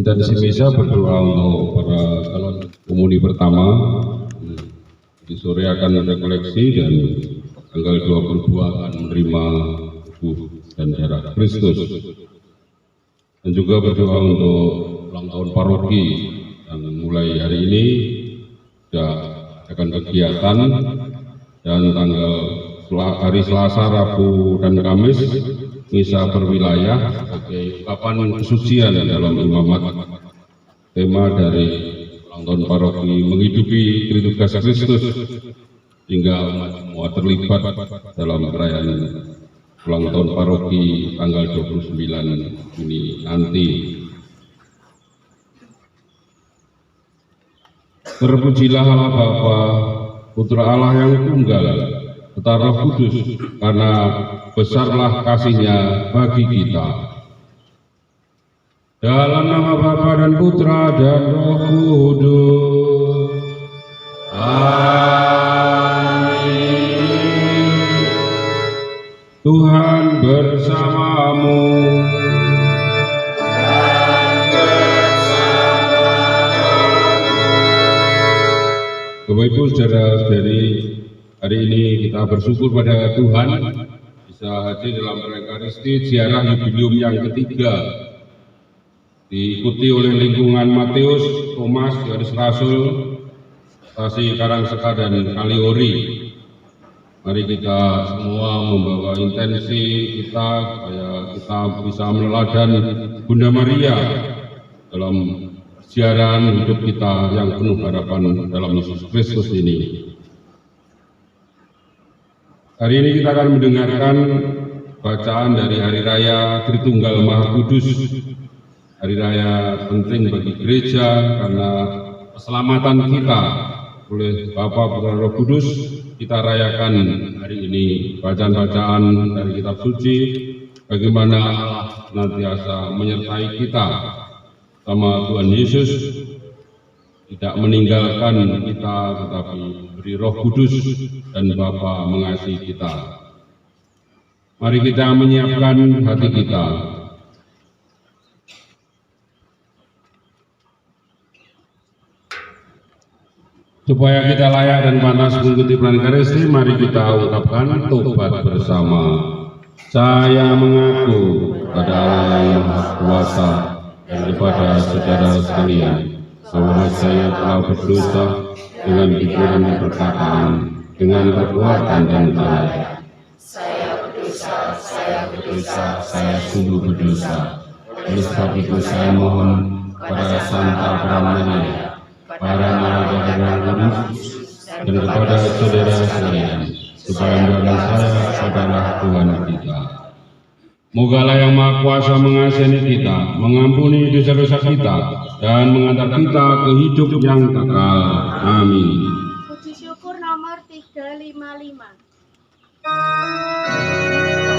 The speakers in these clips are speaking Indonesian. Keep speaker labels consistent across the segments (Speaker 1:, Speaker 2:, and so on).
Speaker 1: Intensi misa berdoa untuk para calon komuni pertama. Di sore akan ada koleksi dan tanggal 22 akan menerima tubuh dan darah Kristus. Dan juga berdoa untuk ulang tahun paroki yang mulai hari ini sudah akan kegiatan, dan tanggal hari Selasa, Rabu, dan Kamis misa berwilayah sebagai ungkapan kesucian dalam imamat. Tema dari ulang tahun paroki menghidupi Tritugas Kristus hingga umat semua terlibat dalam perayaan ulang tahun paroki tanggal 29 Juni nanti. Terpujilah Allah Bapa, Putra Allah yang tunggal, serta Roh Kudus, karena besarlah kasih-Nya bagi kita. Dalam nama Bapa dan Putra dan Roh Kudus. Amin. Tuhan bersamamu. Bapak Ibu saudara-saudari, hari ini kita bersyukur pada Tuhan bisa hadir dalam Ekaristi ziarah jubileum yang ketiga, diikuti oleh lingkungan Matius, Thomas, Yohanes Rasul, Stasi Karangseka dan Kaliori. Mari kita semua membawa intensi kita supaya kita bisa meneladan Bunda Maria dalam siaran hidup kita yang penuh harapan dalam Yesus Kristus ini. Hari ini kita akan mendengarkan bacaan dari Hari Raya Tritunggal Maha Kudus. Hari Raya penting bagi gereja karena keselamatan kita oleh Bapa, Putra, Roh Kudus. Kita rayakan hari ini bacaan-bacaan dari kitab suci, bagaimana Allah senantiasa menyertai kita. Sama Tuhan Yesus tidak meninggalkan kita, tetapi beri Roh Kudus dan Bapa mengasihi kita. Mari kita menyiapkan hati kita. Supaya kita layak dan pantas mengikuti peran Ekaristi, mari kita ungkapkan tobat bersama. Saya mengaku pada Allah yang Maha Kuasa dan kepada saudara sekalian, bahwa saya telah berdosa dengan pikiran dan perkataan, dengan perbuatan dan lalai. Saya berdosa, saya sungguh berdosa. Oleh sebab itu saya mohon kepada Santa Maria, para nabi dan kudus, dan kepada saudara sekalian, supaya menolong saya adalah Tuhan kita. Mogalah yang Maha Kuasa mengasihi kita, mengampuni dosa-dosa kita, dan mengantar kita ke hidup yang kekal. Amin.
Speaker 2: Puji syukur nomor 355.
Speaker 3: Amin.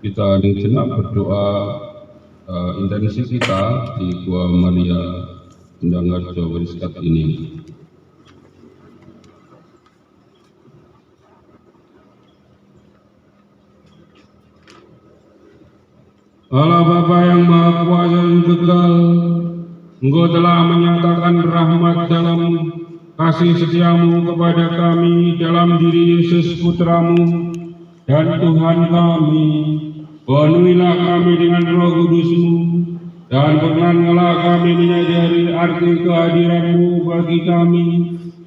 Speaker 1: kita sejenak berdoa intensi kita di Gua Maria Indangharjo Weriskat ini. Allah Bapa yang Maha Kuasa dan Kekal, Engkau telah menyatakan rahmat dalam kasih setiamu kepada kami dalam diri Yesus Putramu dan Tuhan kami. Penuhilah kami dengan Roh Kudus-Mu dan perkenankanlah kami menyadari arti kehadiran-Mu bagi kami,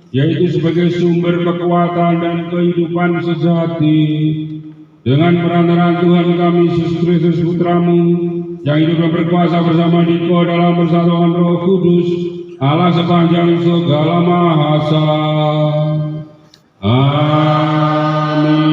Speaker 1: yaitu sebagai sumber kekuatan dan kehidupan sejati. Dengan perantaraan Tuhan kami Yesus Kristus Putramu, yang hidup dan berkuasa bersama Dikau dalam persatuan Roh Kudus, Allah sepanjang segala mahasa. Amin.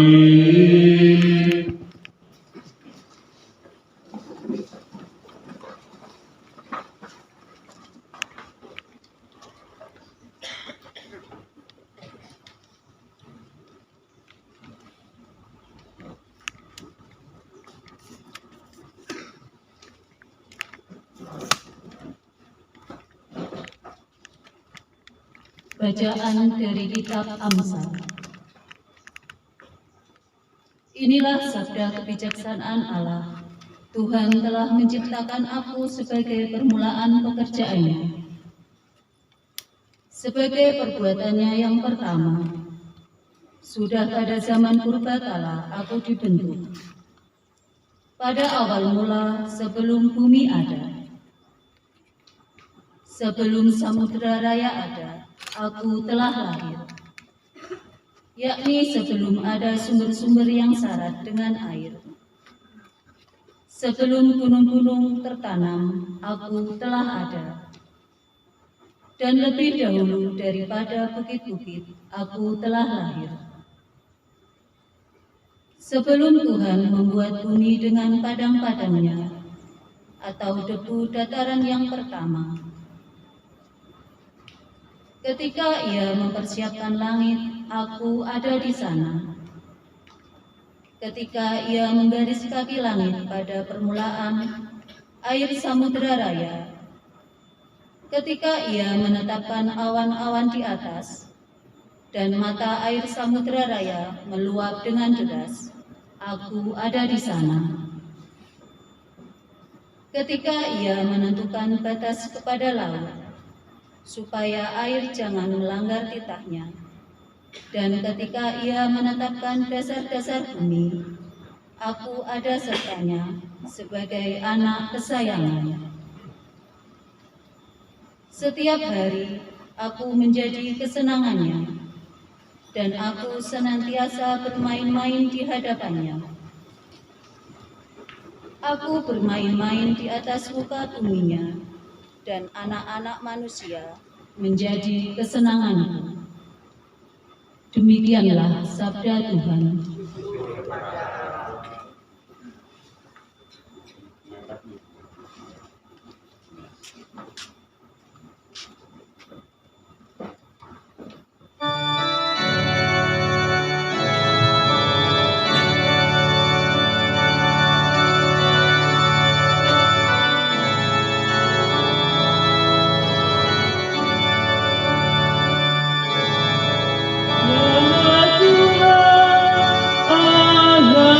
Speaker 3: Bacaan dari Kitab Amsal. Inilah sabda kebijaksanaan Allah. Tuhan telah menciptakan aku sebagai permulaan pekerjaannya, sebagai perbuatannya yang pertama. Sudah pada zaman purbakala aku dibentuk, pada awal mula sebelum bumi ada. Sebelum samudera raya ada, aku telah lahir, yakni sebelum ada sumber-sumber yang syarat dengan air. Sebelum gunung-gunung tertanam, aku telah ada. Dan lebih dahulu daripada bukit-bukit, aku telah lahir. Sebelum Tuhan membuat bumi dengan padang-padangnya, atau debu dataran yang pertama. Ketika Ia mempersiapkan langit, aku ada di sana. Ketika Ia menggaris kaki langit pada permulaan air samudera raya. Ketika Ia menetapkan awan-awan di atas, dan mata air samudera raya meluap dengan deras, aku ada di sana. Ketika Ia menentukan batas kepada laut, supaya air jangan melanggar titahnya. Dan ketika Ia menetapkan dasar-dasar bumi, aku ada sertanya sebagai anak kesayangan. Setiap hari aku menjadi kesenangannya, dan aku senantiasa bermain-main di hadapannya. Aku bermain-main di atas muka buminya, dan anak-anak manusia menjadi kesenanganku. Demikianlah sabda Tuhan.
Speaker 4: Tuhan Allah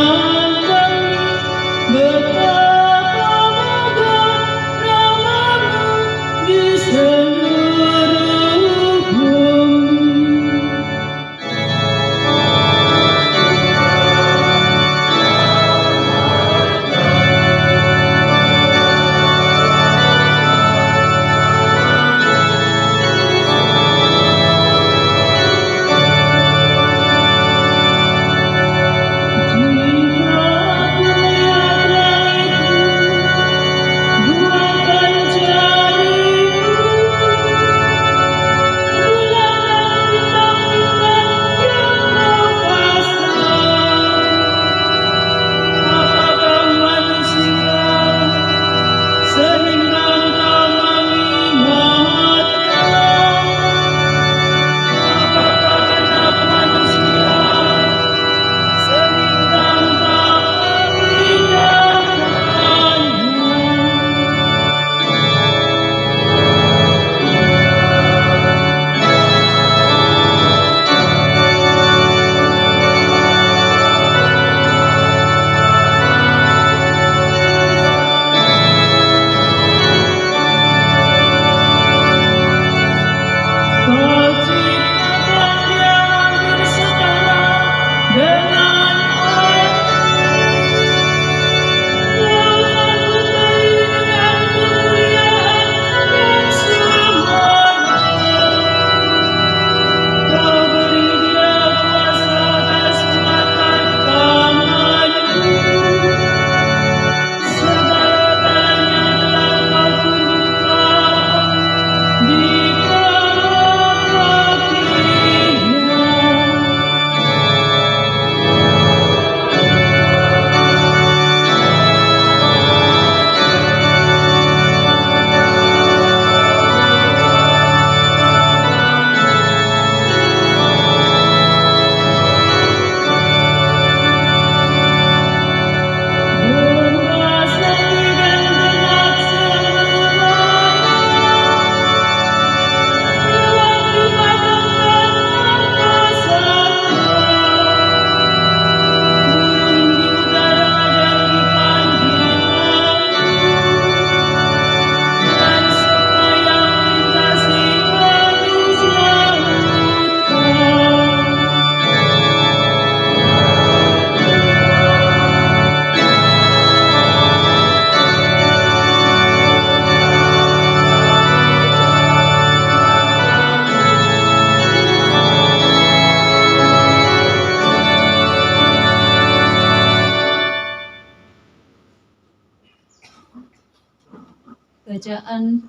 Speaker 3: Bacaan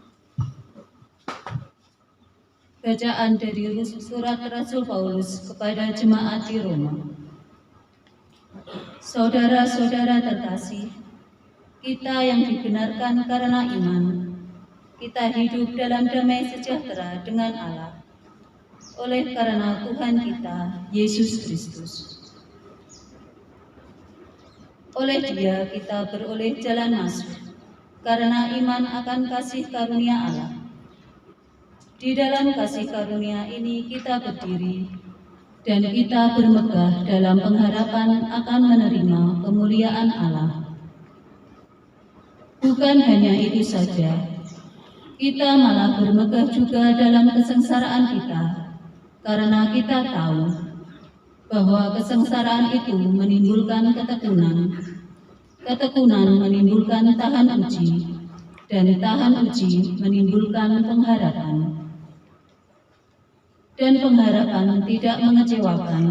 Speaker 3: dari surat Rasul Paulus kepada jemaat di Roma. Saudara-saudara terkasih, kita yang dibenarkan karena iman, kita hidup dalam damai sejahtera dengan Allah, oleh karena Tuhan kita, Yesus Kristus. Oleh Dia kita beroleh jalan masuk, karena iman akan kasih karunia Allah. Di dalam kasih karunia ini kita berdiri, dan kita bermegah dalam pengharapan akan menerima kemuliaan Allah. Bukan hanya itu saja, kita malah bermegah juga dalam kesengsaraan kita, karena kita tahu bahwa kesengsaraan itu menimbulkan ketekunan, ketekunan menimbulkan tahan uji, dan tahan uji menimbulkan pengharapan. Dan pengharapan tidak mengecewakan,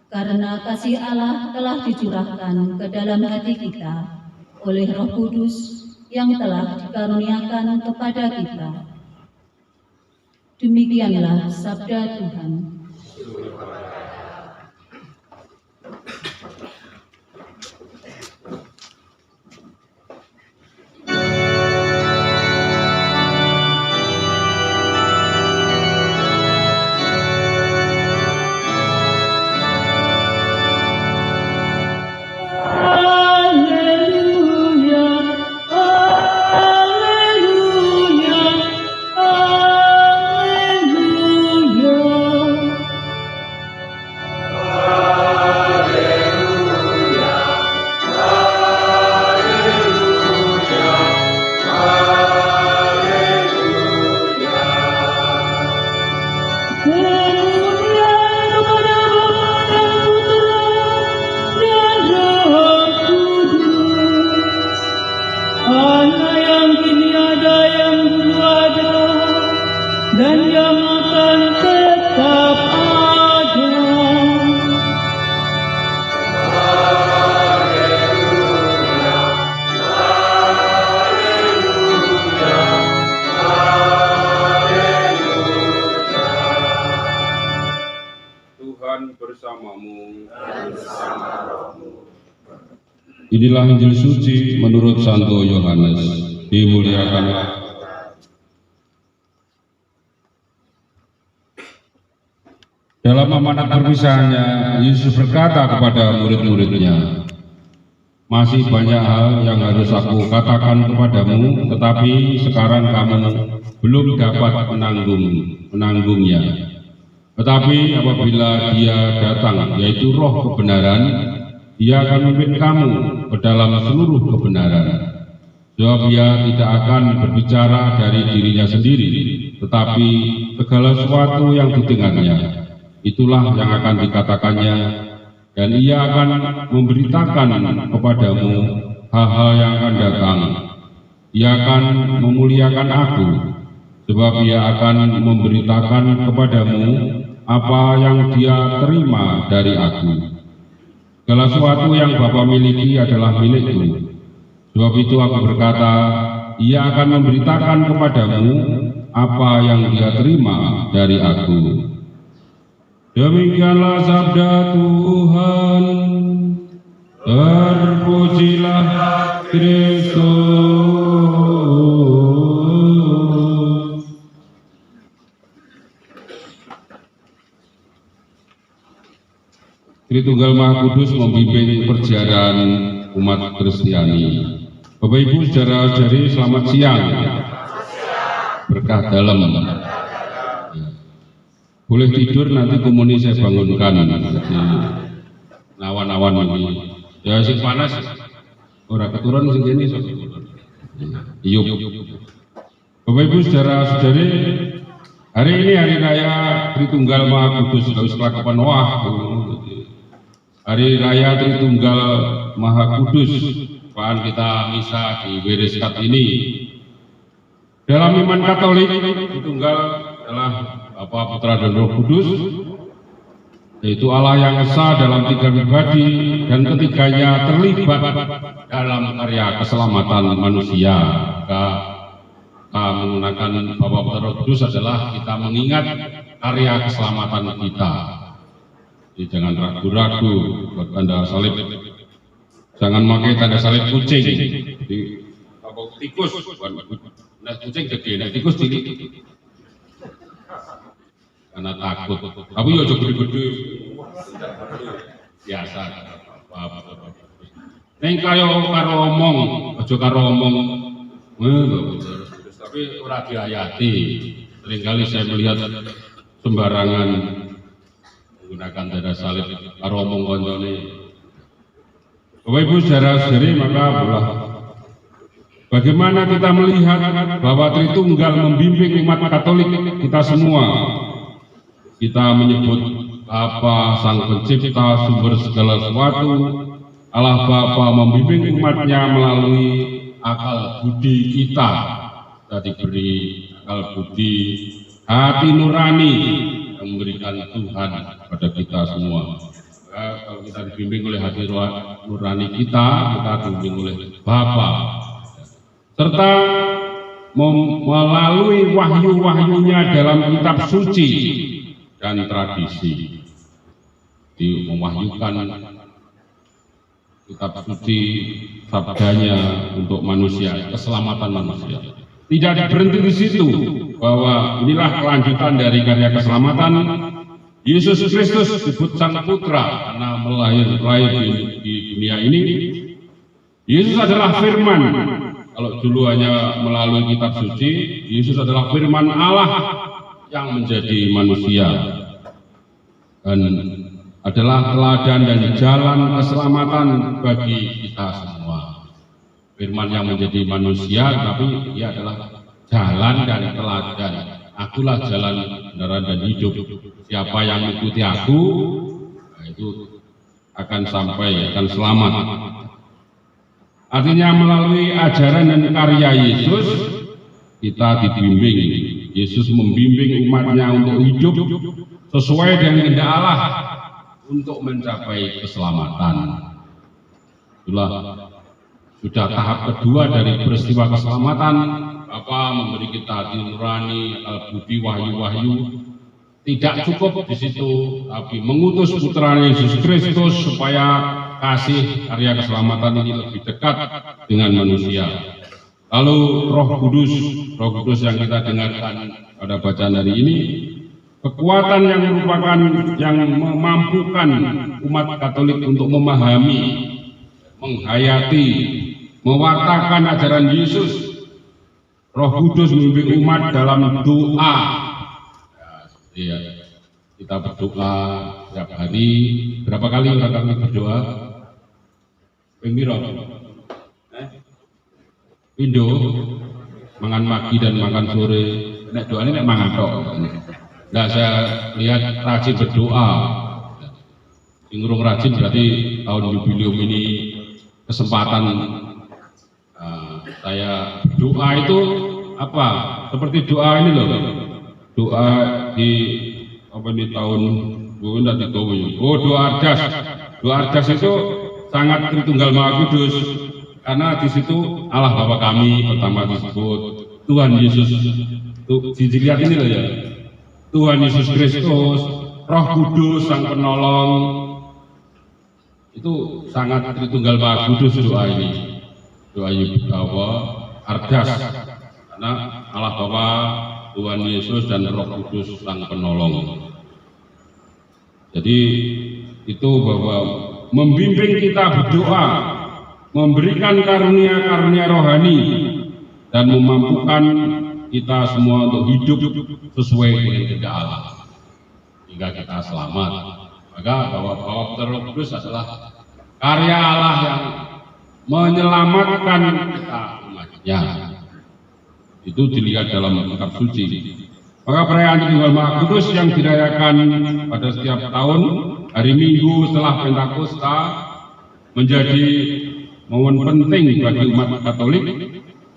Speaker 3: karena kasih Allah telah dicurahkan ke dalam hati kita oleh Roh Kudus yang telah dikaruniakan kepada kita. Demikianlah sabda Tuhan.
Speaker 1: Inilah Injil suci menurut Santo Yohanes. Dimuliakanlah. Dalam amanat perpisahannya, Yesus berkata kepada murid-muridnya, "Masih banyak hal yang harus aku katakan kepadamu, tetapi sekarang kamu belum dapat menanggungnya. Tetapi apabila Dia datang, yaitu Roh kebenaran, Dia akan memimpin kamu ke dalam seluruh kebenaran. Sebab Dia tidak akan berbicara dari dirinya sendiri, tetapi segala sesuatu yang didengarnya, itulah yang akan dikatakannya, dan Ia akan memberitakan kepadamu hal-hal yang akan datang. Ia akan memuliakan Aku, sebab Ia akan memberitakan kepadamu apa yang Dia terima dari Aku. Segala sesuatu yang Bapa miliki adalah milikku. Sebab itu Aku berkata, Ia akan memberitakan kepadamu apa yang Dia terima dari Aku." Demikianlah sabda Tuhan. Terpujilah Kristus. Tritunggal Maha Kudus membimbing perjalanan umat Kristiani. Bapak Ibu saudara-saudari, selamat siang. Berkah dalam. Boleh tidur, nanti komuni saya bangunkan. Nawan-nawan ini. Ya sing panas. Ora keturun sing kene iso. Iyup. Bapak Ibu saudara-saudari, hari ini hari raya Tritunggal Maha Kudus setelah Noah. Hari raya Tritunggal Maha Kudus, Pak kita misa di Wereskat ini. Dalam iman Katolik, Tritunggal adalah Bapa, Putra, dan Roh Kudus, yaitu Allah yang esa dalam tiga pribadi, dan ketiganya terlibat dalam karya keselamatan manusia. Kita menggunakan Bapa Roh Kudus adalah kita mengingat karya keselamatan kita. Jadi jangan ragu-ragu buat tanda salib. Jangan pakai tanda salib kucing. Jadi apa tikus, bukan nah, kucing gede, nah tikus cilik. Karena takut. Tapi ya coba gede. Biasa. Neng kaya karo omong, aja karo omong. Tapi ora diayati. Seringkali saya melihat sembarangan menggunakan tanda salib karo omong koncone. Bapak Ibu saudara-saudari, maka bola bagaimana kita melihat bahwa Tritunggal membimbing umat Katolik kita semua. Kita menyebut Bapa Sang Pencipta, sumber segala sesuatu. Allah Bapa membimbing umatnya melalui akal budi kita. Kita diberi akal budi hati nurani yang memberikan Tuhan kepada kita semua. Kalau kita dibimbing oleh hati nurani kita dibimbing oleh Bapa, serta melalui wahyu-wahyunya dalam kitab suci dan tradisi. Mewahyukan kitab suci sabdanya untuk manusia, keselamatan manusia. Tidak berhenti di situ, bahwa inilah kelanjutan dari karya keselamatan. Yesus Kristus disebut Sang Putra karena lahir di dunia ini. Yesus adalah firman. Kalau dulu hanya melalui kitab suci, Yesus adalah firman Allah yang menjadi manusia dan adalah teladan dan jalan keselamatan bagi kita semua. Firman yang menjadi manusia, tapi ia adalah jalan dan teladan. Akulah jalan, kebenaran dan hidup. Siapa yang mengikuti aku, nah itu akan sampai, akan selamat. Artinya melalui ajaran dan karya Yesus, kita dibimbing. Yesus membimbing umatnya untuk hidup sesuai dengan kehendak Allah untuk mencapai keselamatan. Itulah sudah tahap kedua dari peristiwa keselamatan. Bapa memberi kita hati nurani, akal budi, wahyu-wahyu. Tidak cukup di situ, tapi mengutus putranya Yesus Kristus supaya kasih karya keselamatan ini lebih dekat dengan manusia. Lalu Roh Kudus yang kita dengarkan pada bacaan hari ini, kekuatan yang merupakan yang memampukan umat Katolik untuk memahami, menghayati, mewartakan ajaran Yesus. Roh Kudus membimbing umat dalam doa. Ya, kita berdoa setiap hari. Berapa kali kami berdoa? Pemiro, Indo, mangan pagi dan makan sore. Nek doa ini nek mangan tok. Nah, saya lihat rajin berdoa. Ingurung rajin berarti tahun jubileum ini kesempatan saya berdoa itu apa? Seperti doa ini loh. Doa di apa nih tahun doa Arjas. Doa Arjas itu sangat Tritunggal Maha Kudus karena di situ Allah Bapa kami pertama disebut, Tuhan Yesus. Dilihat ini loh ya. Tuhan Yesus Kristus, Roh Kudus Sang Penolong. Itu sangat Tritunggal Maha Kudus doa ini. Doa Arjas karena Allah Bapa, Tuhan Yesus dan Roh Kudus Sang Penolong. Jadi itu bahwa membimbing kita berdoa, memberikan karunia-karunia rohani dan memampukan kita semua untuk hidup sesuai dengan kehendak Allah hingga kita selamat. Maka bahwa Roh Kudus adalah karya Allah yang menyelamatkan kita umatnya. Itu dilihat dalam kitab suci. Maka perayaan Tritunggal Maha Kudus yang dirayakan pada setiap tahun hari Minggu setelah Pentakosta menjadi momen penting bagi umat Katolik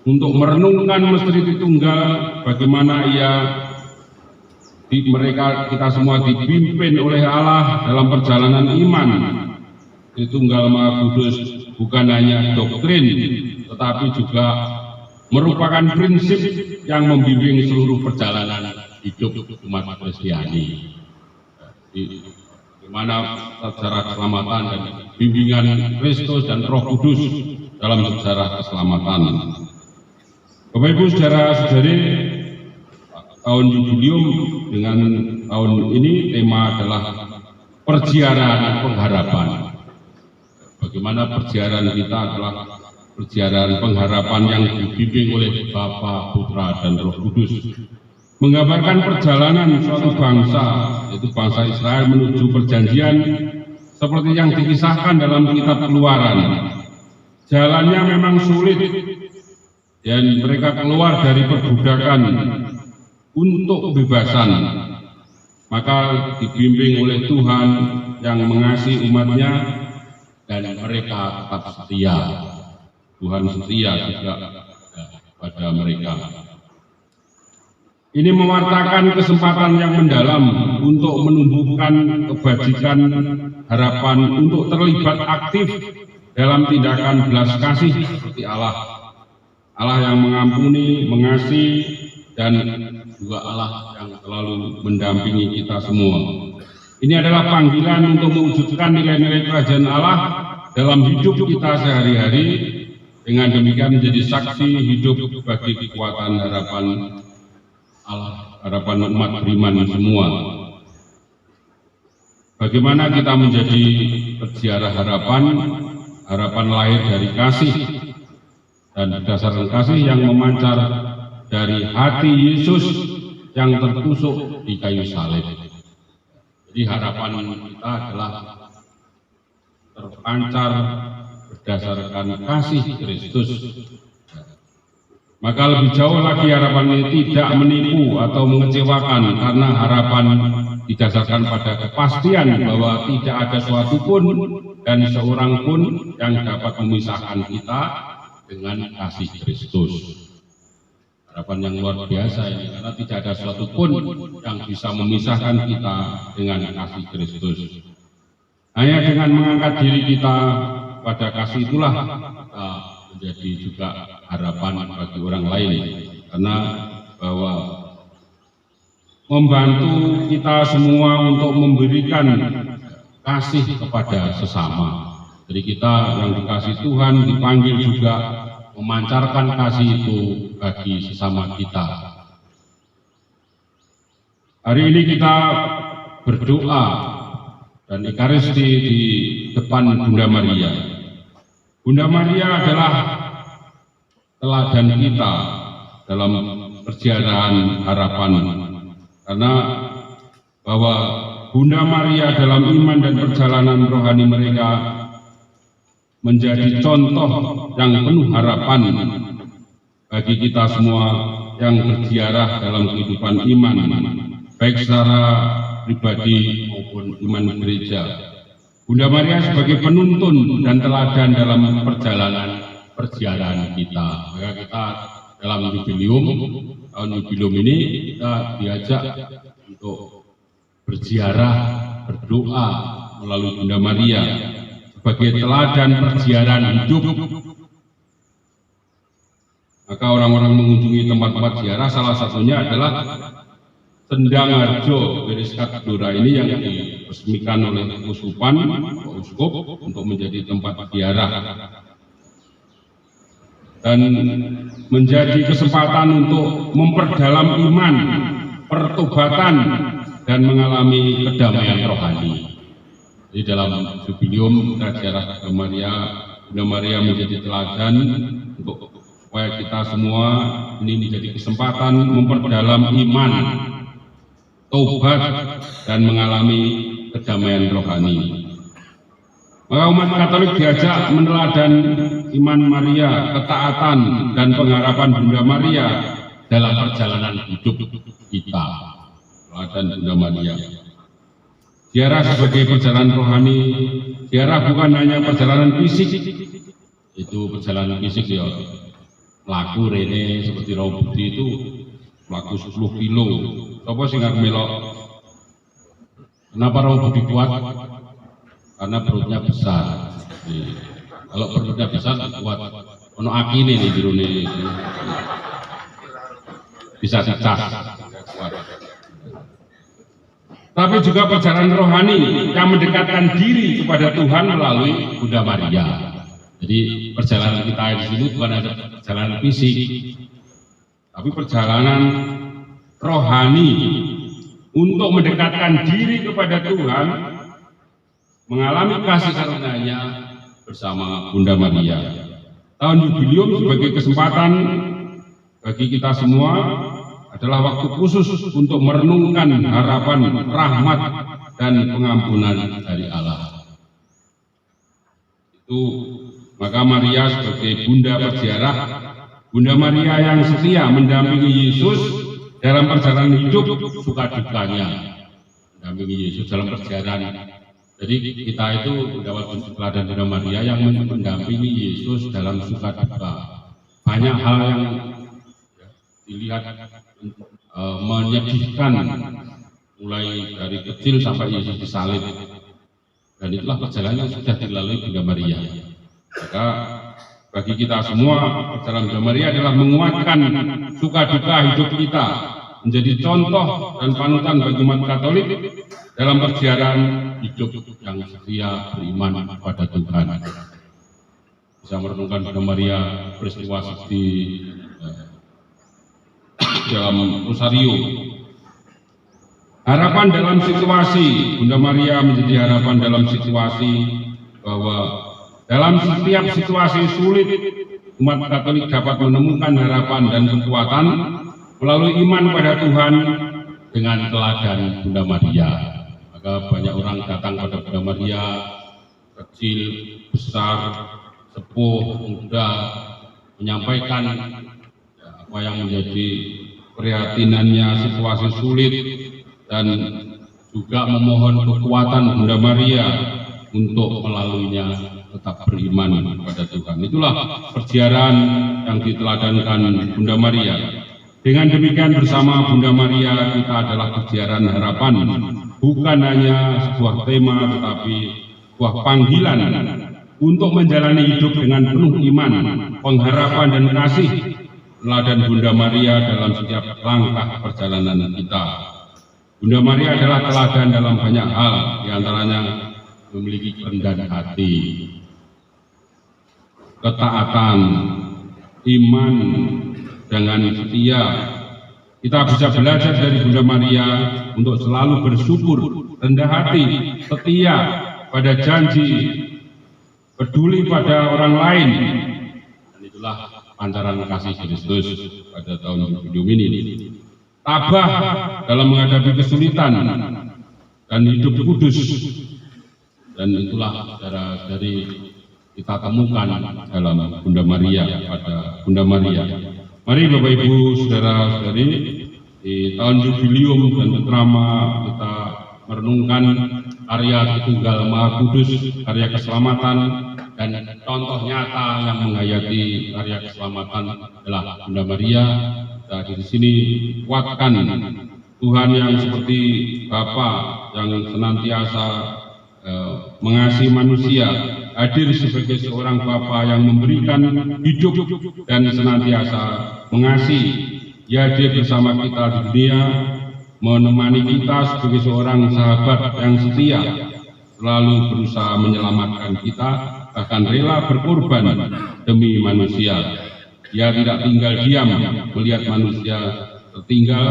Speaker 1: untuk merenungkan misteri Tritunggal, bagaimana kita semua dipimpin oleh Allah dalam perjalanan iman. Tritunggal Maha Kudus bukan hanya doktrin, tetapi juga merupakan prinsip yang membimbing seluruh perjalanan hidup umat Kristiani. Di mana sejarah keselamatan dan bimbingan Kristus dan Roh Kudus dalam sejarah keselamatan. Bapak Ibu saudara-saudari, tahun jubileum dengan tahun ini tema adalah perziarahan pengharapan. Bagaimana perziarahan kita adalah perziarahan pengharapan yang dibimbing oleh Bapa, Putra, dan Roh Kudus, menggambarkan perjalanan suatu bangsa, yaitu bangsa Israel menuju perjanjian seperti yang dikisahkan dalam kitab Keluaran. Jalannya memang sulit dan mereka keluar dari perbudakan untuk kebebasan, maka dibimbing oleh Tuhan yang mengasihi umatnya dan mereka tetap setia. Tuhan setia juga pada mereka. Ini mewartakan kesempatan yang mendalam untuk menumbuhkan kebajikan, harapan untuk terlibat aktif dalam tindakan belas kasih seperti Allah. Allah yang mengampuni, mengasihi, dan juga Allah yang selalu mendampingi kita semua. Ini adalah panggilan untuk mewujudkan nilai-nilai kerajaan Allah dalam hidup kita sehari-hari, dengan demikian menjadi saksi hidup bagi kekuatan harapan Allah, harapan umat beriman semua. Bagaimana kita menjadi peziarah harapan, harapan lahir dari kasih, dan berdasarkan kasih yang memancar dari hati Yesus yang tertusuk di kayu salib. Jadi harapan kita adalah terpancar berdasarkan kasih Kristus. Maka lebih jauh lagi harapan ini tidak menipu atau mengecewakan, karena harapan didasarkan pada kepastian bahwa tidak ada suatu pun dan seorang pun yang dapat memisahkan kita dengan kasih Kristus. Harapan yang luar biasa ini, karena tidak ada suatu pun yang bisa memisahkan kita dengan kasih Kristus. Hanya dengan mengangkat diri kita pada kasih itulah kita menjadi juga harapan bagi orang lain, karena bahwa membantu kita semua untuk memberikan kasih kepada sesama. Jadi kita yang dikasih Tuhan dipanggil juga memancarkan kasih itu bagi sesama kita. Hari ini kita berdoa dan Ekaristi di depan Bunda Maria. Bunda Maria adalah teladan kita dalam perjalanan harapan, karena bahwa Bunda Maria dalam iman dan perjalanan rohani mereka menjadi contoh yang penuh harapan bagi kita semua yang berziarah dalam kehidupan iman, baik secara pribadi maupun iman gereja. Bunda Maria sebagai penuntun dan teladan dalam perjalanan perziarahan kita. Maka kita dalam jubileum, tahun jubileum ini kita diajak untuk berziarah, berdoa melalui Bunda Maria sebagai teladan perziarahan hidup. Maka orang-orang mengunjungi tempat-tempat ziarah, salah satunya adalah Sendang Harjo Beriskat Blora ini yang diresmikan oleh Uskupan, Uskup, untuk menjadi tempat ziarah dan menjadi kesempatan untuk memperdalam iman, pertobatan, dan mengalami kedamaian rohani. Jadi dalam jubileum kita ziarah Bunda Maria menjadi teladan untuk supaya kita semua ini menjadi kesempatan memperdalam iman, taubat, dan mengalami kedamaian rohani. Maka umat Katolik diajak meneladan iman Maria, ketaatan, dan pengharapan Bunda Maria dalam perjalanan hidup kita. Teladan Bunda Maria. Ziarah sebagai perjalanan rohani. Ziarah bukan hanya perjalanan fisik, itu perjalanan fisik ya. Laku rene seperti Rauh Budi itu laku 10 kilo. Apa sih nggak melok? Kenapa Rauh Budi kuat? Karena perutnya besar. Kalau perutnya besar kuat. ono akine nih jerone bisa dicas. Tapi juga perjalanan rohani yang mendekatkan diri kepada Tuhan melalui Bunda Maria. Jadi perjalanan kita di sini bukan ada perjalanan fisik, tapi perjalanan rohani untuk mendekatkan diri kepada Tuhan, mengalami kasih karunia-Nya bersama Bunda Maria. Tahun jubileum sebagai kesempatan bagi kita semua adalah waktu khusus untuk merenungkan harapan, rahmat, dan pengampunan dari Allah. Itu maka Maria sebagai Bunda berziarah, Bunda Maria yang setia mendampingi Yesus dalam perjalanan hidup suka dukanya, mendampingi Yesus dalam perjalanan. Jadi kita itu mendapat teladan Bunda Maria yang mendampingi Yesus dalam suka duka. Banyak hal yang dilihat menyedihkan, mulai dari kecil sampai Yesus disalib, dan itulah perjalanan yang sudah dilalui Bunda Maria. Maka bagi kita semua, perjalanan Bunda Maria adalah menguatkan suka duka hidup kita, menjadi contoh dan panutan bagi umat Katolik dalam perjalanan hidup yang setia beriman kepada Tuhan. Bisa merenungkan Bunda Maria peristiwa seperti dalam Rosario. Harapan dalam situasi, Bunda Maria menjadi harapan dalam situasi bahwa dalam setiap situasi sulit umat Katolik dapat menemukan harapan dan kekuatan melalui iman pada Tuhan dengan teladan Bunda Maria. Maka banyak orang datang pada Bunda Maria, kecil, besar, sepuh, muda, menyampaikan apa yang menjadi prihatinannya, situasi sulit, dan juga memohon kekuatan Bunda Maria untuk melaluinya tetap beriman kepada Tuhan. Itulah perjalanan yang diteladankan Bunda Maria. Dengan demikian bersama Bunda Maria kita adalah perjalanan harapan, bukan hanya sebuah tema tetapi sebuah panggilan untuk menjalani hidup dengan penuh iman, pengharapan dan kasih. Teladan Bunda Maria dalam setiap langkah perjalanan kita. Bunda Maria adalah teladan dalam banyak hal, diantaranya memiliki kerendahan hati, ketaatan, iman dengan setia. Kita bisa belajar dari Bunda Maria untuk selalu bersyukur, rendah hati, setia pada janji, peduli pada orang lain. Dan itulah pancaran kasih Kristus pada tahun jubileum ini. Tabah dalam menghadapi kesulitan dan hidup kudus, dan itulah dari kita temukan dalam Bunda Maria, pada Bunda Maria. Mari Bapak Ibu saudara-saudari, di tahun jubileum dan terutama kita merenungkan karya Tritunggal Maha Kudus, karya keselamatan, dan contoh nyata yang menghayati karya keselamatan adalah Bunda Maria. Kita di sini kuatkan Tuhan yang seperti Bapa yang senantiasa mengasihi manusia, hadir sebagai seorang Bapa yang memberikan hidup dan senantiasa mengasihi. Ia hadir bersama kita di dunia, menemani kita sebagai seorang sahabat yang setia, selalu berusaha menyelamatkan kita, bahkan rela berkorban demi manusia. Ia tidak tinggal diam melihat manusia tertinggal,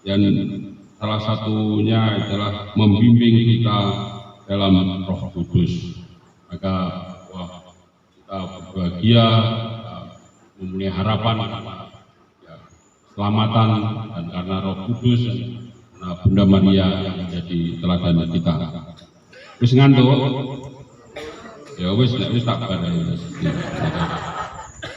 Speaker 1: dan salah satunya adalah membimbing kita dalam Roh Kudus. Maka kita berbahagia, mempunyai harapan karena keselamatan dan karena Roh Kudus, karena Bunda Maria yang menjadi teladan kita. Wis ngantuk? Ya wis tak bareng.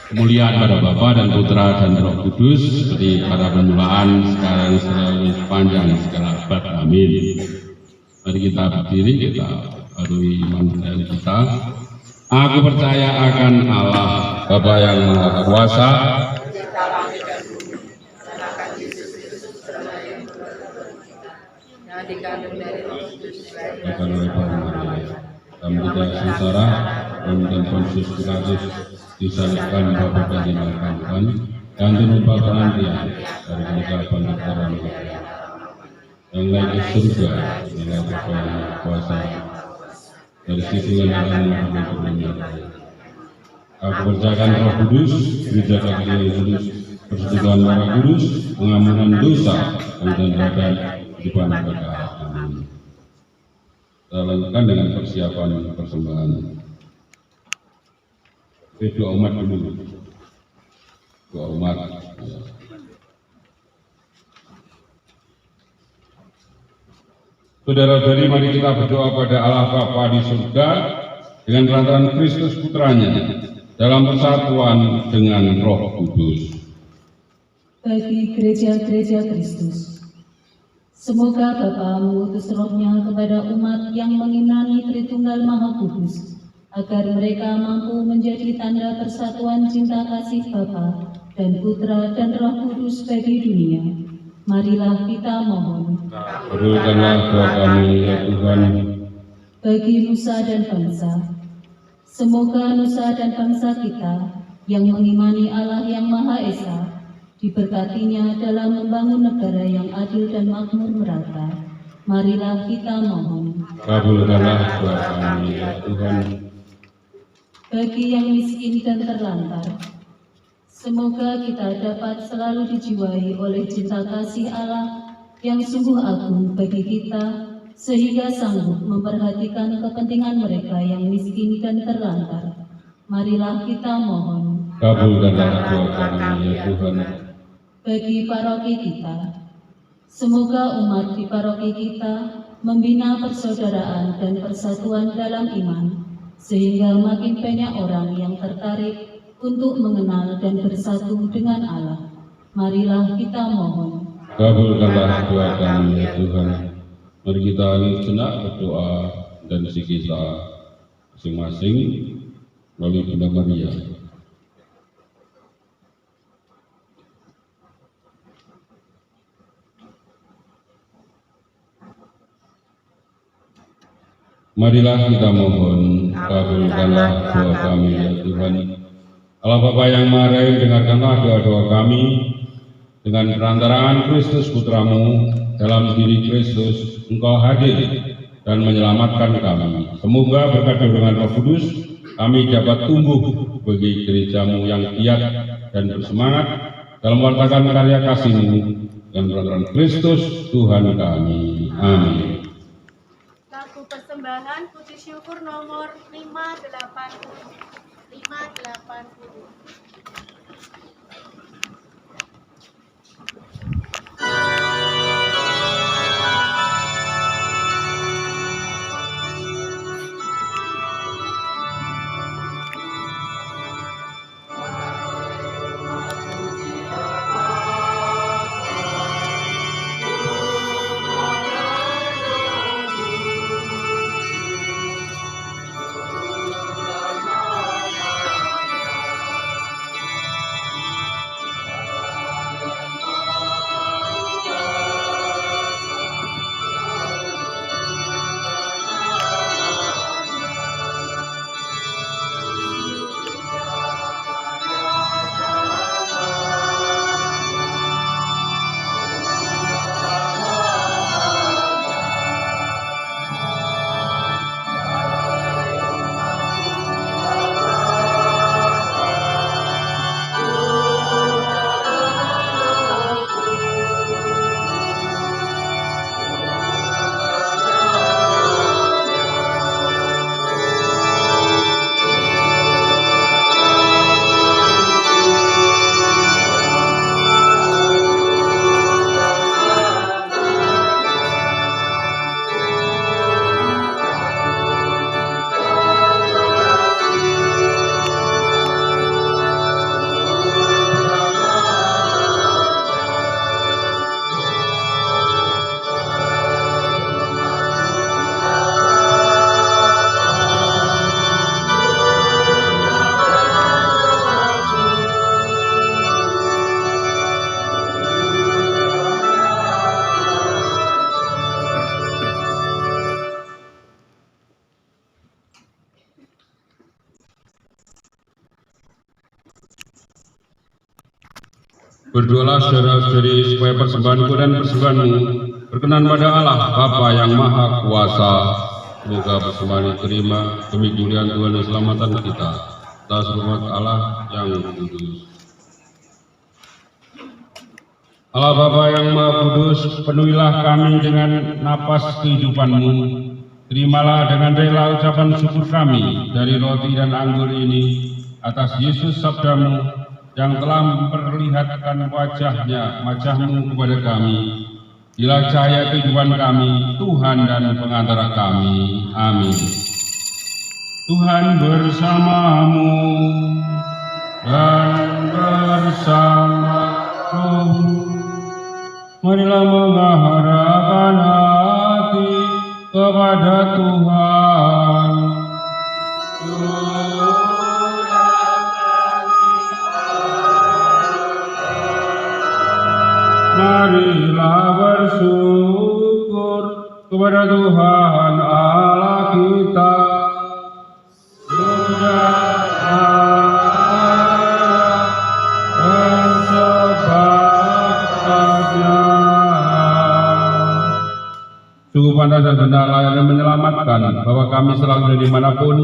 Speaker 1: Kemuliaan pada Bapa dan Putra dan Roh Kudus seperti pada permulaan, sekarang, selalu, sepanjang segala abad. Amin. Mari kita berdiri, kita barui iman dari kita. Aku percaya akan Allah, Bapa yang Maha Kuasa,
Speaker 4: yang dikandung dari Roh Kudus,
Speaker 1: kami kita sengsara, dan Pontius Pilatus disalibkan Bapak dan dimakamkan dan dinumpahkan dia dari penetapan negara yang naik ke surga dengan Bapa yang kuasa dari situ yang akan mengambil dunia. Aku percayakan Roh Kudus, gereja Katolik yang kudus, persekutuan darah kudus, pengampunan dosa, dan badan kehidupan kekal. Amin. Kita lanjutkan dengan persiapan persembahan. Doa umat dulu. Doa umat. Saudara-saudari, mari kita berdoa pada Allah Bapa di surga dengan perantaraan Kristus Putranya dalam persatuan dengan Roh Kudus.
Speaker 3: Bagi gereja-gereja Kristus, semoga Bapa mengutus Roh-Nya kepada umat yang mengimani Tritunggal Maha Kudus, agar mereka mampu menjadi tanda persatuan cinta kasih Bapa dan Putra dan Roh Kudus bagi dunia. Marilah kita mohon.
Speaker 1: Kabulkanlah doa kami ya Tuhan.
Speaker 3: Bagi nusa dan bangsa, semoga nusa dan bangsa kita yang mengimani Allah yang Maha Esa diberkatinya dalam membangun negara yang adil dan makmur merata. Marilah kita mohon.
Speaker 1: Kabulkanlah doa kami ya Tuhan.
Speaker 3: Bagi yang miskin dan terlantar, semoga kita dapat selalu dijiwai oleh cinta kasih Allah yang sungguh agung bagi kita, sehingga sanggup memperhatikan kepentingan mereka yang miskin dan terlantar. Marilah kita mohon.
Speaker 1: Kabulkanlah doa kami ya Tuhan.
Speaker 3: Bagi paroki kita, semoga umat di paroki kita membina persaudaraan dan persatuan dalam iman, sehingga makin banyak orang yang tertarik untuk mengenal dan bersatu dengan Allah. Marilah kita mohon.
Speaker 1: Kabulkanlah doa kami ya Tuhan. Mari kita sejenak berdoa dan isi kita masing-masing melalui Bunda Maria. Marilah kita mohon, kabulkanlah doa kami ya Tuhan. Allah Bapa yang Maha Rahim, dengarkanlah doa-doa kami dengan perantaraan Kristus Putramu. Dalam diri Kristus Engkau hadir dan menyelamatkan kami. Semoga berkat dorongan Roh Kudus kami dapat tumbuh bagi gerejamu yang giat dan bersemangat dalam mewartakan karya kasih-Mu dan perantaraan Kristus Tuhan kami. Amin.
Speaker 2: Lagu persembahan puji syukur nomor 580. 580.
Speaker 1: Berdoalah saudara-saudari supaya persembahanku dan persembahanmu berkenan pada Allah Bapa yang Maha Kuasa. Semoga persembahan diterima demi kemuliaan Tuhan dan keselamatan kita. Atas hormat Allah yang kudus. Allah Bapa yang Maha Kudus, penuhilah kami dengan napas kehidupan-Mu. Terimalah dengan rela ucapan syukur kami dari roti dan anggur ini atas Yesus sabda-Mu yang telah memperlihatkan wajah-Mu kepada kami. Dilah cahaya kehidupan kami, Tuhan dan pengantara kami. Amin. Tuhan bersamamu dan bersama rohmu. Marilah mengarahkan hati kepada Tuhan. Marilah bersyukur kepada Tuhan Allah kita. Sudah dan sebab-sebabnya. Sungguh pantas dan benar, layak dan menyelamatkan bahwa kami selalu dari dimanapun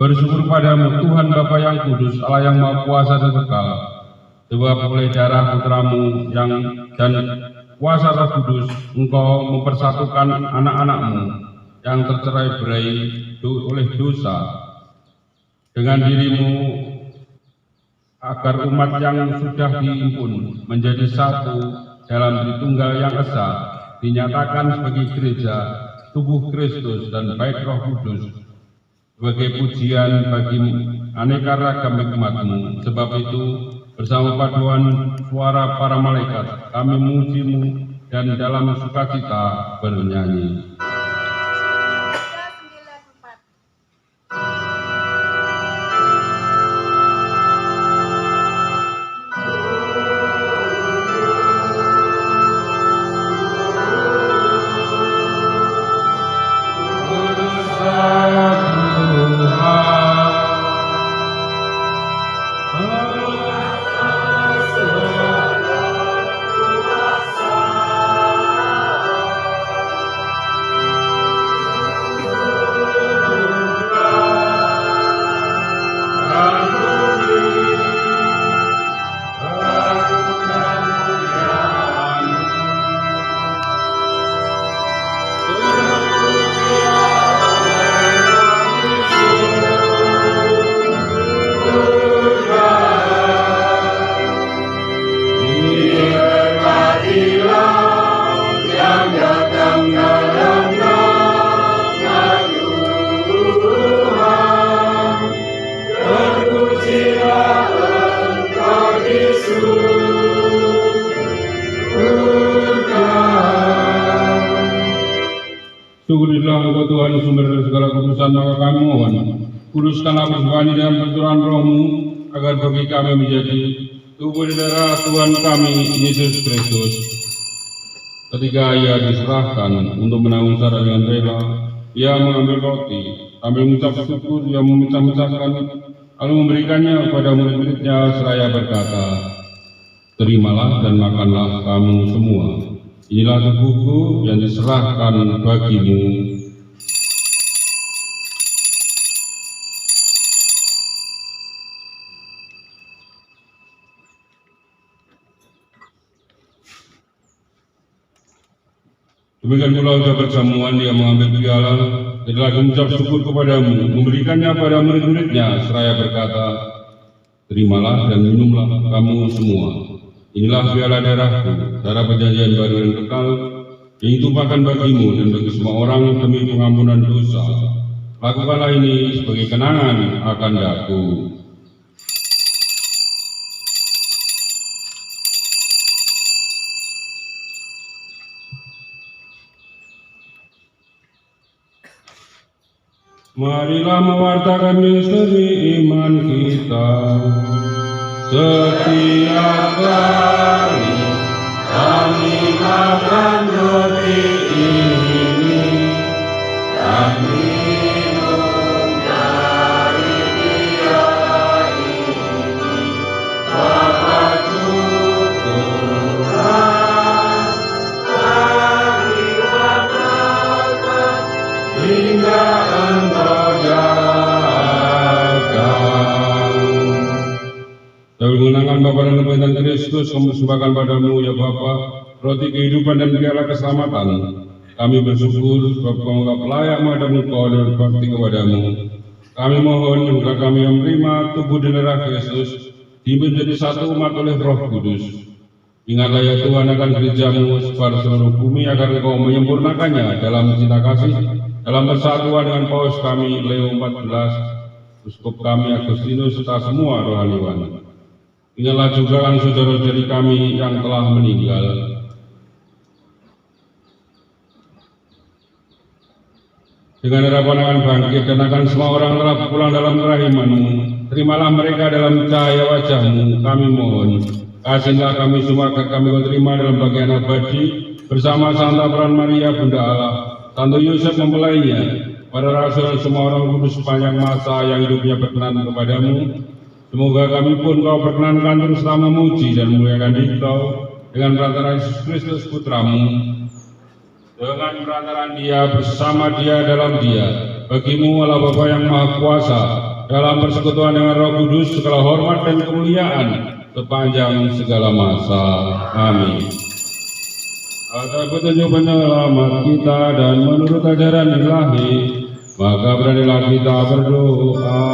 Speaker 1: bersyukur padamu Tuhan Bapa yang kudus, Allah yang Maha Kuasa dan kekal. Sebab oleh darah putramu yang dan kuasa Roh Kudus, Engkau mempersatukan anak-anakmu yang tercerai-berai oleh dosa dengan dirimu, agar umat yang sudah dihimpun menjadi satu dalam Tritunggal yang esa dinyatakan sebagai gereja, tubuh Kristus dan baik Roh Kudus, sebagai pujian bagi aneka ragam hikmat-Mu. Sebab itu, bersama paduan suara para malaikat, kami memuji-Mu dan dalam sukacita bernyanyi. Syukurilah Engkau Tuhan sumber dari segala kudusan, maka kami mohon, kuduskanlah persembahan ini dengan perturan Roh-Mu, agar bagi kami menjadi tubuh dan darah Tuhan kami Yesus Kristus. Ketika Ia diserahkan untuk menanggung secara dengan rela, Ia mengambil roti, sambil mengucap syukur, Ia memecah-mecahkan, lalu memberikannya kepada murid-muridnya seraya berkata, "Terimalah dan makanlah kamu semua. Inilah tubuhku yang diserahkan bagimu." Demikian pula sudah perjamuan, Dia mengambil piala, setelah mengucap syukur kepadamu, memberikannya pada murid-muridnya seraya berkata, "Terimalah dan minumlah kamu semua. Inilah piala darahku, darah perjanjian baru dan kekal, yang ditumpahkan bagimu dan bagi semua orang demi pengampunan dosa. Lakukanlah ini sebagai kenangan akan aku." Marilah mewartakan misteri iman kita. Setiap kali kami makan roti ini dan minum dari piala ini, Bapa tutur Sambil mengenangkan Bapa dan kebangkitan Kristus, kami persembahkan padamu ya Bapa, roti kehidupan dan piala keselamatan. Kami bersyukur sebab kau anggap layak menghadap Engkau dan berbakti kepadamu. Kami mohon juga kami yang menerima tubuh dan darah Kristus menjadi satu umat oleh Roh Kudus. Ingatlah ya Tuhan akan gerejamu sebar seluruh bumi agar Engkau menyempurnakannya dalam cinta kasih, dalam persatuan dengan Paus kami Leo 14, Uskup kami Agustinus serta semua rohaniwan. Ingatlah juga kan saudara-saudari kami yang telah meninggal. Dengan harapan akan bangkit dan akan semua orang telah pulang dalam kerahiman-Mu, terimalah mereka dalam cahaya wajah-Mu, kami mohon. Kasihlah kami semua agar kami terima dalam bagian abadi bersama Santa Peran Maria Bunda Allah, Santo Yosef mempelainya, para rasul dan semua orang kudus sepanjang masa yang hidupnya berkenan kepadamu. Semoga kami pun Kau perkenankan teruslah memuji dan memuliakan diri Kau dengan perantaraan Yesus Kristus Putramu. Dengan perantaraan Dia, bersama Dia, dalam Dia, bagimu Allah Bapa yang Maha Kuasa, dalam persekutuan dengan Roh Kudus, segala hormat dan kemuliaan sepanjang segala masa. Amin. Atas petunjuk penyelamat kita dan menurut ajaran ilahi, maka beranilah kita berdoa.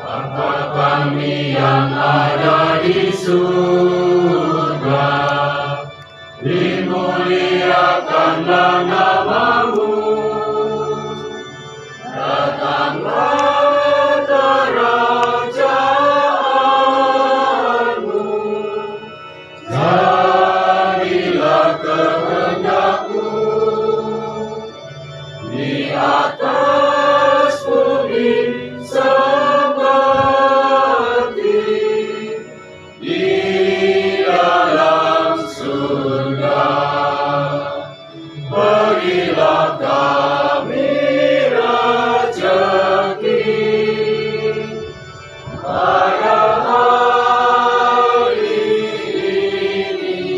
Speaker 4: Bapa kami yang ada di surga, dimuliakanlah nama-Mu, datanglah kerajaan-Mu, jadilah kehendak-Mu di atas bumi seperti di dalam surga. Berilah kami rezeki pada hari ini,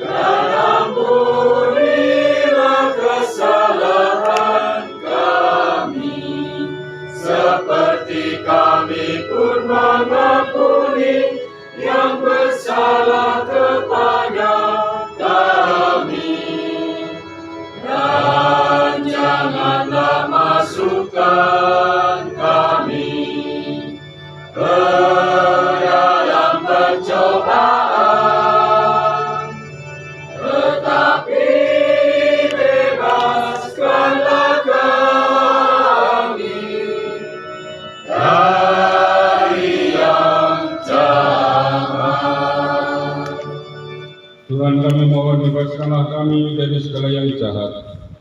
Speaker 4: dan ampunilah kesalahan kami, seperti kami pun mengampuni yang bersalah kepada kami. Dan janganlah masukkan kami ke dalam pencobaan, tetapi bebaskanlah kami dari yang jahat.
Speaker 1: Tuhan, kami mohon bebaskanlah kami dari segala yang jahat.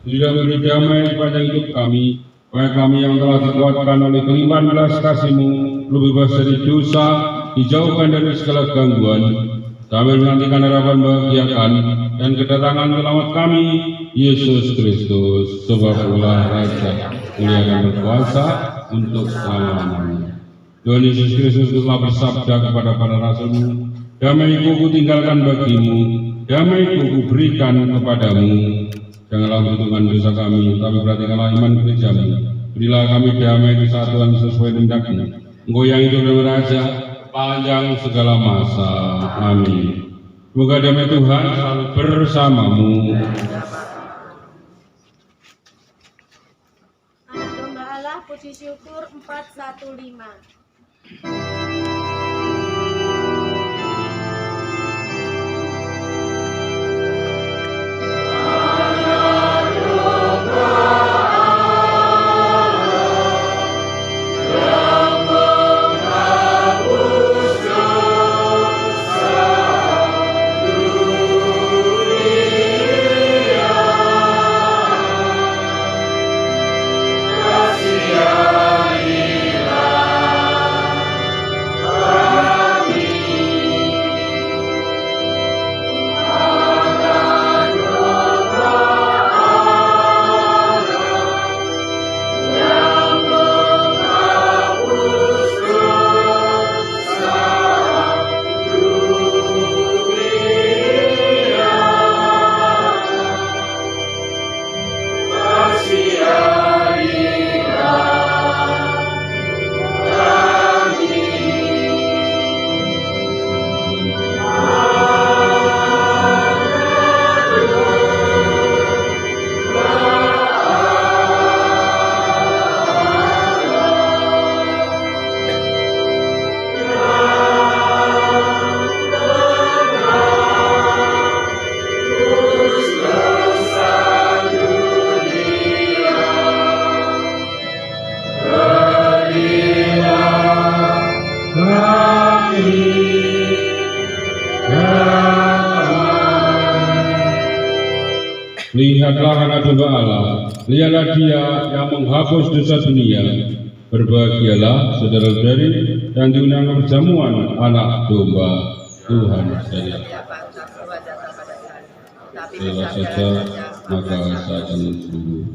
Speaker 1: Tidak beri damai sepanjang hidup kami, supaya kami yang telah dikuatkan oleh kelimpahan belas kasih-Mu, lebih bebas dari dosa, dijauhkan dari segala gangguan, sambil menantikan harapan bahagiakan dan kedatangan selamat kami, Yesus Kristus, sebab Engkau Raja, mulia dan berkuasa untuk selama-lamanya. Tuhan Yesus Kristus telah bersabda kepada para rasul-Mu, damai-Ku Kutinggalkan bagimu, damai-Ku Kuberikan kepadamu. Janganlah memperhitungkan dosa kami, tapi perhatikanlah iman gereja-Mu. Berilah kami damai kesatuan sesuai kehendak-Mu. Engkau yang hidup dan beraja panjang segala masa. Amin. Semoga damai Tuhan selalu bersamamu.
Speaker 2: Anak domba Allah, puji syukur 415.
Speaker 4: Kasihanilah
Speaker 1: Lihatlah anak domba Allah, lihatlah Dia yang menghapus dosa dunia. Berbahagialah saudara-saudari yang diundang ke perjamuan anak domba Tuhan saya. Rela saja, maka saya akan sembuh.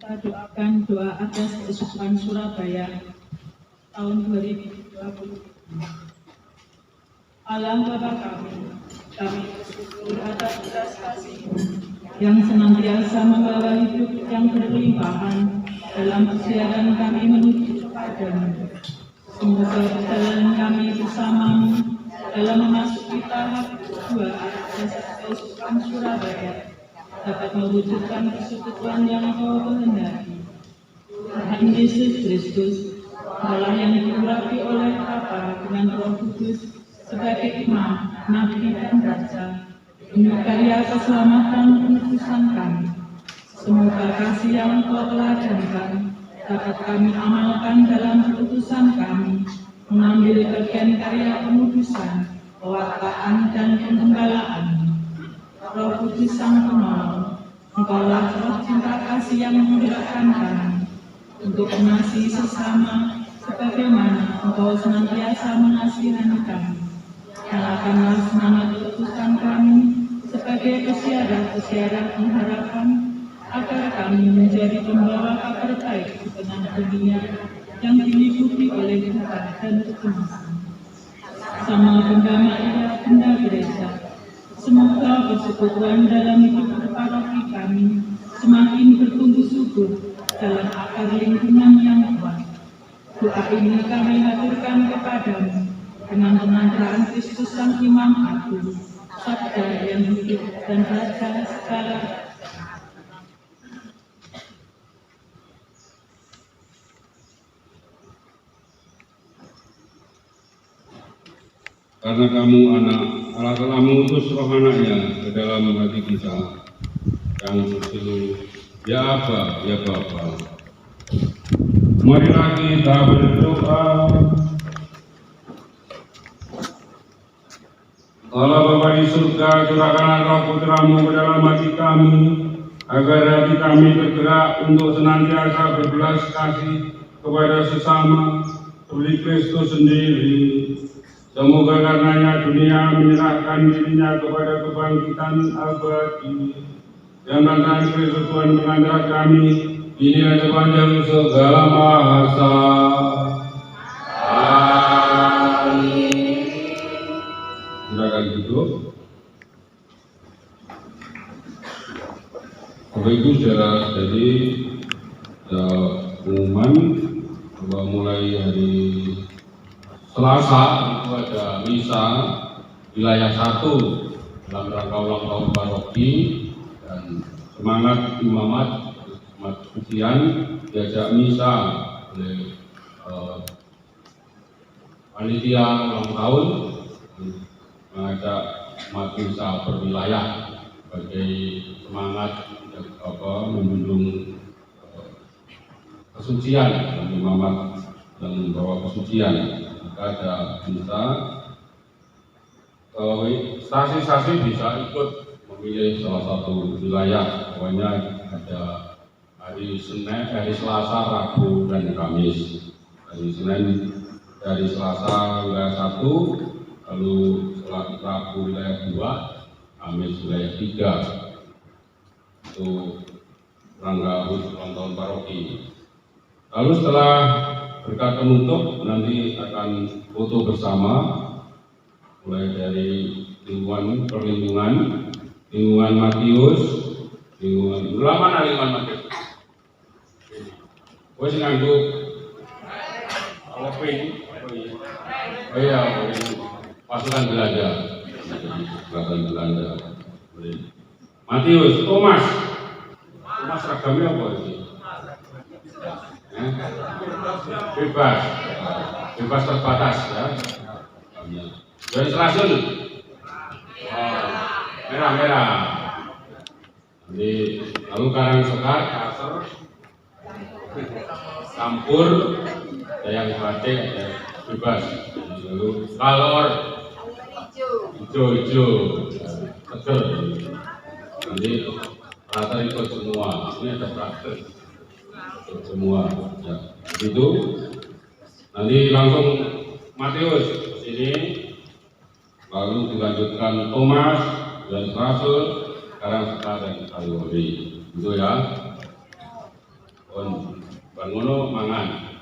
Speaker 5: Kita doakan doa atas Keuskupan Surabaya tahun 2020. Allah Bapa kami bersyukur atas belas kasih yang senantiasa membawa hidup yang berlimpahan dalam perjalanan kami menuju kepadamu. Semoga perjalanan kami bersamamu dalam memasuki tahap kedua atas Keuskupan Surabaya dapat mewujudkan persekutuan yang Kau kehendaki. Tuhan Yesus Kristus, Allah yang diurapi oleh Bapa dengan Roh Kudus sebagai imam, nabi dan raja, Untuk karya keselamatan penebusan kami, semoga kasih yang Kau teladankan dapat kami amalkan dalam keputusan kami mengambil bagian karya penebusan, pewartaan dan penggembalaan. Roh Kudus Sang Penolong, Engkaulah roh cinta kasih yang menggerakkan kami untuk mengasihi sesama sebagaimana Engkau senantiasa mengasihani kami. Nyalakanlah semangat keputusan kami sebagai pesiara-pesiara pengharapan, agar kami menjadi pembawa kabar baik di tengah dunia yang diliputi oleh duka dan kecemasan. Sama Bunda Maria, Bunda Gereja, semoga persekutuan dalam hidup paroki kami semakin bertumbuh subur dalam akar lingkungan yang kuat. Doa ini kami haturkan kepadamu dengan pengantaran Kristus Sang Imam Agung, Sabda yang hidup dan Raja segala.
Speaker 1: Karena kamu anak, Allah telah mengutus roh anaknya ke dalam hati kita yang berseru, ya Aba, ya Bapa. Marilah kita berdoa. Allah Bapa di surga, curahkanlah roh Putramu ke dalam hati kami, agar hati kami bergerak untuk senantiasa berbelas kasih kepada sesama, seperti Kristus sendiri. Semoga karenanya dunia menyerahkan dirinya kepada kebangkitan abadi. Dan lantaran Kristus Tuhan pengantara kami, inilah sepanjang segala masa. Amin. Silakan duduk. Bapak Ibu saudara, jadi pengumuman bahwa mulai hari Selasa itu ada misa wilayah 1 dalam rangka ulang tahun paroki, dan semangat imamat Umat Pujian diajak misa oleh panitia ulang tahun, mengajak umat misa berwilayah sebagai semangat menjunjung kesucian dan imamat dan membawa kesucian. Ada misa, stasi-stasi bisa ikut memilih salah satu wilayah. Pokoknya ada hari Senin, hari Selasa, Rabu, dan Kamis. Hari Senin, dari Selasa wilayah 1, lalu Rabu wilayah 2, Kamis wilayah 3. Itu rangka ulang tahun paroki. Lalu setelah berkat penutup nanti akan foto bersama, mulai dari lingkungan perlindungan, lingkungan Matius, lingkungan mana lingkungan Matius? Wes nganggo apa ini? Oh iya, pasukan Belanda, pasukan Belanda. Matius, Thomas ragamnya apa sih? Bebas terbatas ya. Dari Serasun, merah. Jadi lalu Karang Sekar, Kasar, Campur, ada yang batik, ada bebas. Lalu Kalor, hijau, seger. Nanti rata ikut semua. Ini ada praktek semua. Ya, begitu. Nanti langsung Matius ke sini, lalu dilanjutkan Thomas dan Rasul, sekarang Sekar dan Kaliwori. Itu ya. Bangono mangan.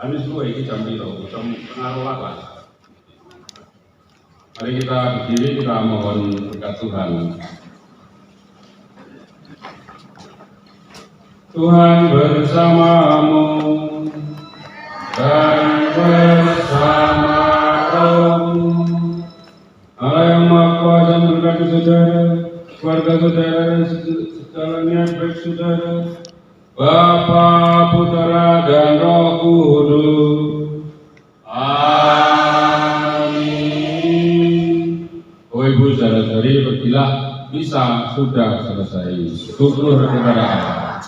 Speaker 1: Kami semua ini jam itu, jam pengaruh apa? Mari kita berdiri, kita mohon berkat Tuhan. Tuhan bersamamu dan bersama rohmu. Allah yang Maha Kuasa memberkati saudara, keluarga saudara dan segala niat baik saudara, Bapa, Putra dan Roh Kudus. Amin. Alhamdulillah bisa sudah selesai. Syukur kepada Allah.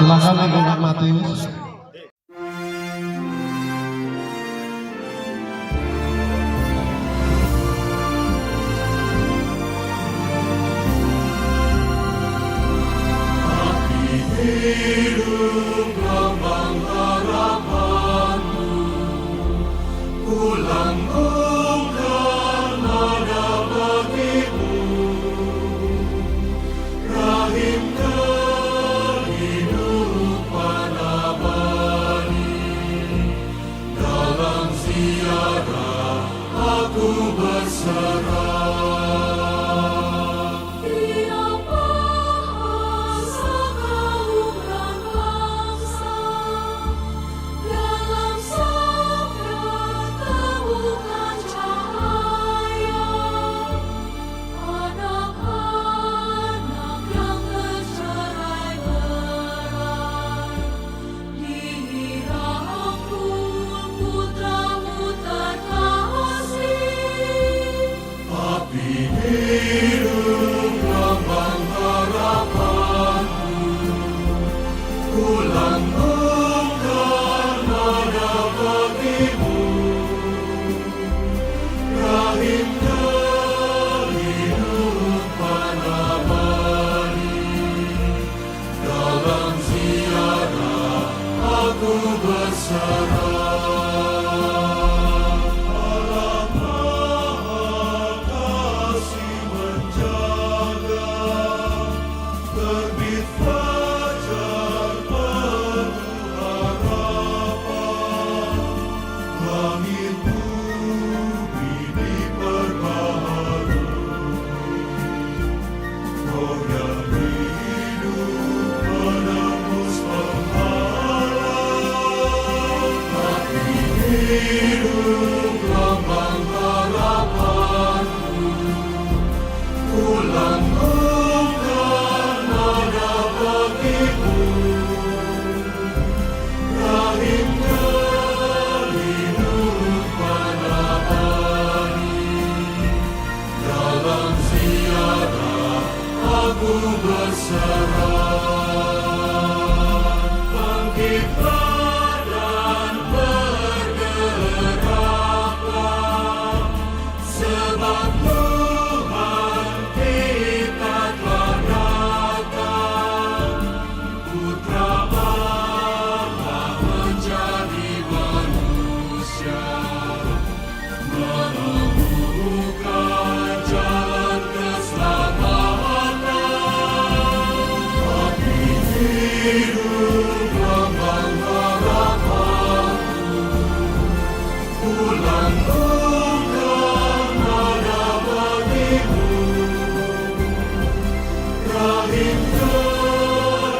Speaker 6: Silakan Ibu Kak Matius.
Speaker 4: Hidup lambang harapanmu, ku lambungkan nada bagimu, rahim kehidupan abadi. Dalam ziarah aku berserah. Hidup lambang harapanku, ku lambungkan nada bagimu, rahim kehidupan abadi. Dalam ziarah aku berserah. Terbit fajar penuh harapan, langit bumi diperbaharui. Roh yang hidup menembus penghalang, tapi hidup lambang harapanku, ku lambungkan nada bagimu, rahim kehidupan abadi. Dalam ziarah aku berserah. Bangkitlah dan bergeraklah, sebab Tuhan kita telah datang. Putra Allah menjadi manusia, menemukan jalan keselamatan. Tapi hidup lambang harapanku, ku lambungkan nada bagimu, rahim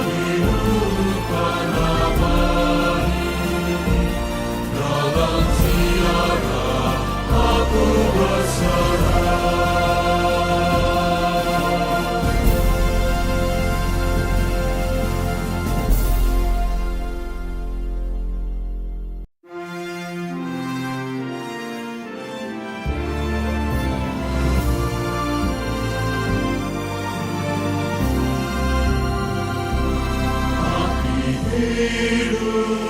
Speaker 4: kehidupan abadi. Dalam ziarah aku berserah. Hidup